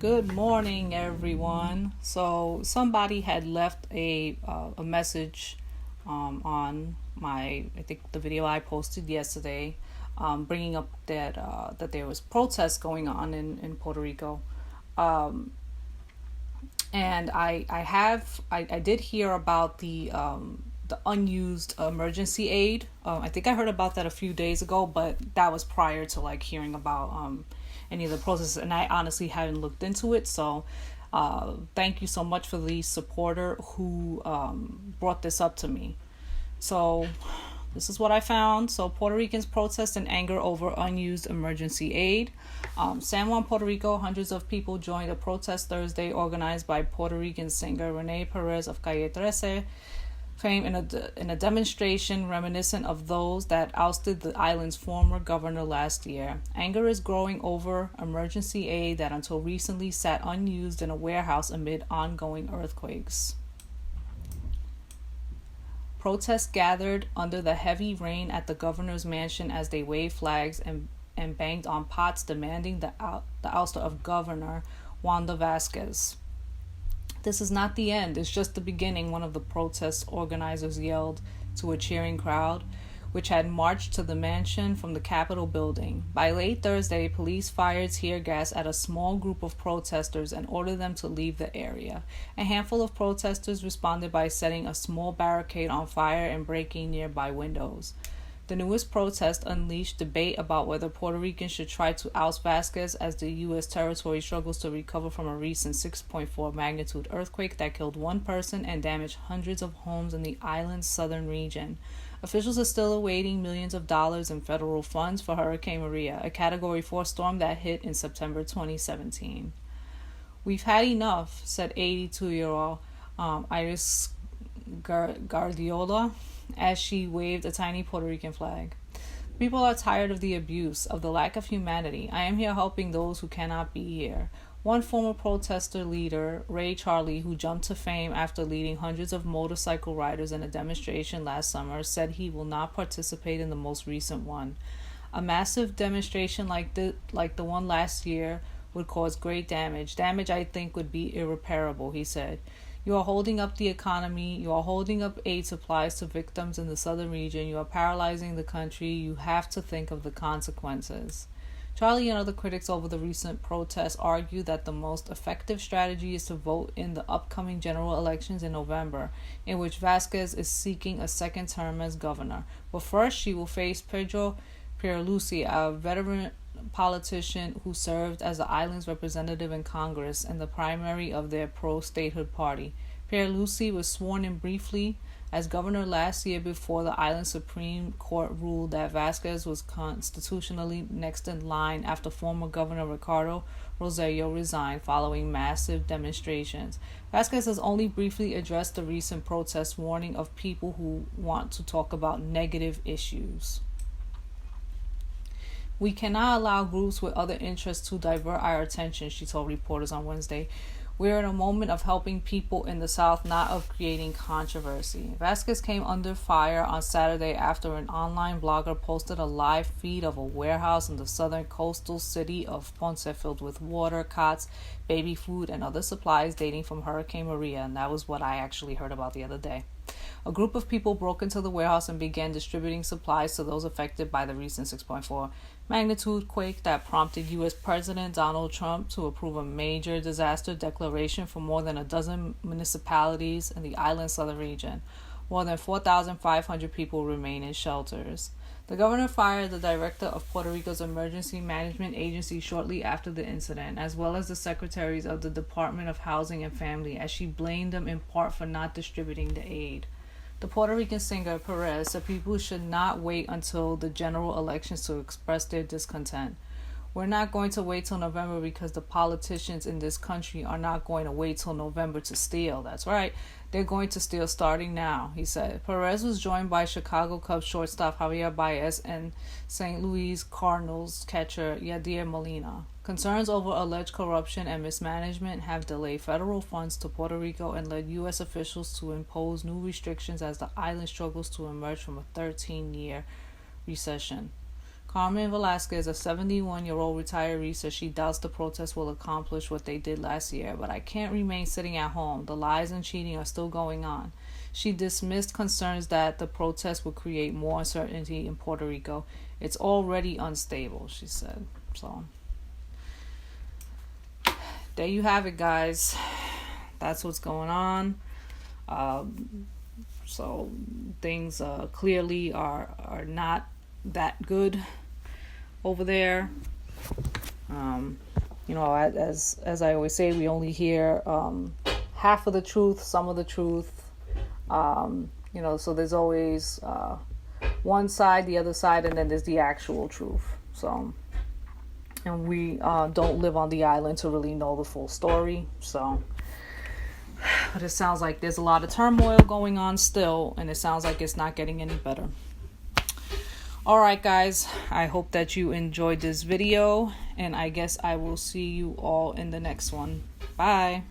Good morning, everyone. So somebody had left a message on I think the video I posted yesterday, bringing up that there was protests going on in Puerto Rico, and I did hear about the unused emergency aid. I think I heard about that a few days ago, but that was prior to like hearing about any of the processes, and I honestly haven't looked into it. So, thank you so much for the supporter who brought this up to me. So, this is what I found. So, Puerto Ricans protest in anger over unused emergency aid. San Juan, Puerto Rico, hundreds of people joined a protest Thursday organized by Puerto Rican singer Rene Perez of Calle 13 fame in a demonstration reminiscent of those that ousted the island's former governor last year. Anger is growing over emergency aid that until recently sat unused in a warehouse amid ongoing earthquakes. Protests gathered under the heavy rain at the governor's mansion as they waved flags and banged on pots demanding the ouster of Governor Wanda Vasquez. "This is not the end, it's just the beginning," one of the protest organizers yelled to a cheering crowd, which had marched to the mansion from the Capitol building. By late Thursday, police fired tear gas at a small group of protesters and ordered them to leave the area. A handful of protesters responded by setting a small barricade on fire and breaking nearby windows. The newest protest unleashed debate about whether Puerto Ricans should try to oust Vasquez as the U.S. territory struggles to recover from a recent 6.4 magnitude earthquake that killed one person and damaged hundreds of homes in the island's southern region. Officials are still awaiting millions of dollars in federal funds for Hurricane Maria, a Category 4 storm that hit in September 2017. "We've had enough," said 82-year-old Iris Guardiola as she waved a tiny Puerto Rican flag. "People are tired of the abuse, of the lack of humanity. I am here helping those who cannot be here." One former protester leader, Ray Charlie, who jumped to fame after leading hundreds of motorcycle riders in a demonstration last summer, said he will not participate in the most recent one. "A massive demonstration like the one last year would cause great damage. Damage I think would be irreparable," he said. "You are holding up the economy. You are holding up aid supplies to victims in the southern region. You are paralyzing the country. You have to think of the consequences." Charlie and other critics over the recent protests argue that the most effective strategy is to vote in the upcoming general elections in November, in which Vasquez is seeking a second term as governor. But first, she will face Pedro Pierluisi, a veteran politician who served as the island's representative in Congress in the primary of their pro-statehood party. Pierluisi was sworn in briefly as governor last year before the island's Supreme Court ruled that Vasquez was constitutionally next in line after former Governor Ricardo Rosello resigned following massive demonstrations. Vasquez has only briefly addressed the recent protests, warning of people who want to talk about negative issues. "We cannot allow groups with other interests to divert our attention," she told reporters on Wednesday. "We're in a moment of helping people in the South, not of creating controversy." Vasquez came under fire on Saturday after an online blogger posted a live feed of a warehouse in the southern coastal city of Ponce filled with water, cots, baby food, and other supplies dating from Hurricane Maria, and that was what I actually heard about the other day. A group of people broke into the warehouse and began distributing supplies to those affected by the recent 6.4 magnitude quake that prompted U.S. President Donald Trump to approve a major disaster declaration for more than a dozen municipalities in the island's southern region. More than 4,500 people remain in shelters. The governor fired the director of Puerto Rico's Emergency Management Agency shortly after the incident, as well as the secretaries of the Department of Housing and Family, as she blamed them in part for not distributing the aid. The Puerto Rican singer Perez said people should not wait until the general elections to express their discontent. "We're not going to wait till November because the politicians in this country are not going to wait till November to steal." That's right. "They're going to steal starting now," he said. Perez was joined by Chicago Cubs shortstop Javier Baez and St. Louis Cardinals catcher Yadier Molina. Concerns over alleged corruption and mismanagement have delayed federal funds to Puerto Rico and led U.S. officials to impose new restrictions as the island struggles to emerge from a 13-year recession. Carmen Velasquez, a 71-year-old retiree, says she doubts the protests will accomplish what they did last year, but I can't remain sitting at home. The lies and cheating are still going on. She dismissed concerns that the protests will create more uncertainty in Puerto Rico. It's already unstable, she said. So, there you have it, guys. That's what's going on. So things clearly are not that good over there. As I always say, we only hear half of the truth, some of the truth. So there's always one side, the other side, and then there's the actual truth. So, and we don't live on the island to really know the full story. So, but it sounds like there's a lot of turmoil going on still, and it sounds like it's not getting any better. All right, guys, I hope that you enjoyed this video, and I guess I will see you all in the next one. Bye.